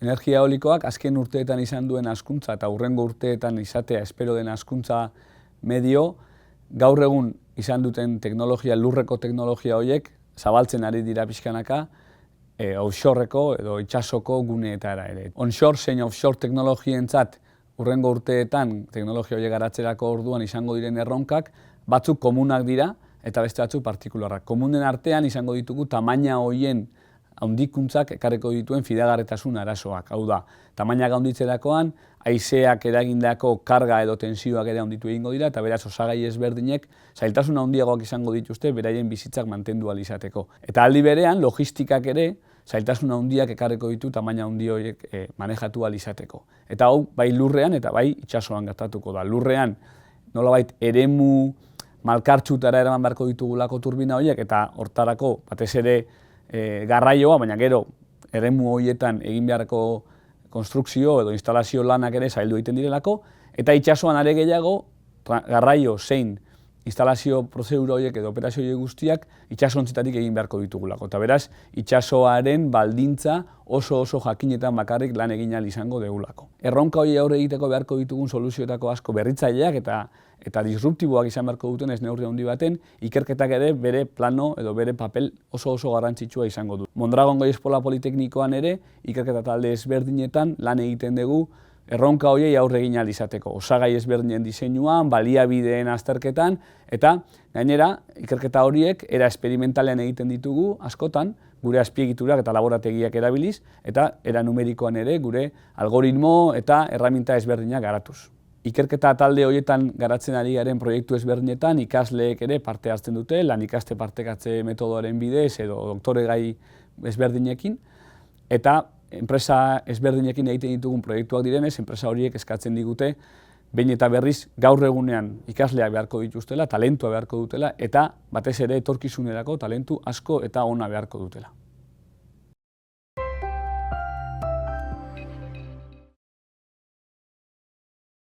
Energia eolikoak azken urteetan izan duen hazkuntza eta hurrengo urteetan izatea espero den hazkuntza medio, gaur egun izan duten teknologia, lurreko teknologia horiek zabaltzen ari dira pixkanaka, offshoreko edo itsasoko guneetara ere. Onshore zein offshore teknologientzat hurrengo urteetan teknologia horiek garatzerako orduan izango diren erronkak, batzuk komunak dira eta beste batzuk partikularrak. Komunen artean izango ditugu tamaina horien handikuntzak ekarriko dituen fidagarritasun arazoak. Hau da, tamainak handitzerakoan, haizeak eragindako karga edo tensioak ere handitu egingo dira, eta beraz osagai ezberdinek zailtasun handiagoak izango dituzte beraien bizitzak mantendu ahal izateko. Eta aldi berean, logistikak ere zailtasun handiak ekarriko ditu tamaina handi horiek manejatu ahal izateko. Eta hau, bai lurrean eta bai itsasoan gertatuko da. Lurrean, nolabait eremu malkartxutara eraman beharko ditugulako turbina horiek, eta hortarako batez ere garraioa, baina gero eremu horietan egin beharko konstrukzio edo instalazio lanak ere zaildu egiten direlako, eta itsasoan are gehiago garraio zein instalazio prozedura horiek edo operazio horiek guztiak itsasontzetatik egin beharko ditugulako. Eta beraz, itsasoaren baldintza oso jakinetan bakarrik lan egin ahal izango degulako. Erronka hori aurre egiteko beharko ditugun soluzioetako asko berritzaileak eta disruptiboak izan beharko duten ez neurri handi baten, ikerketak ere bere plano edo bere papel oso garrantzitsua izango du. Mondragon Goi Eskola Politeknikoan ere, ikerketa talde ezberdinetan lan egiten dugu erronka horiei aurre egin ahal izateko. Osagai ezberdinen diseinuan, baliabideen azterketan, eta gainera, ikerketa horiek era esperimentalean egiten ditugu askotan, gure azpiegiturak eta laborategiak erabiliz, eta era numerikoan ere gure algoritmo eta erraminta ezberdinak garatuz. Ikerketa talde horietan garatzen ari garen proiektu ezberdinetan ikasleek ere parte hartzen dute, lan ikaste partekatze metodoaren bidez edo doktoregai ezberdinekin, eta enpresa ezberdinekin egiten ditugun proiektuak direnez, enpresa horiek eskatzen digute behin eta berriz gaur egunean ikasleak beharko dituztela, talentua beharko dutela, eta batez ere etorkizunerako talentu asko eta ona beharko dutela.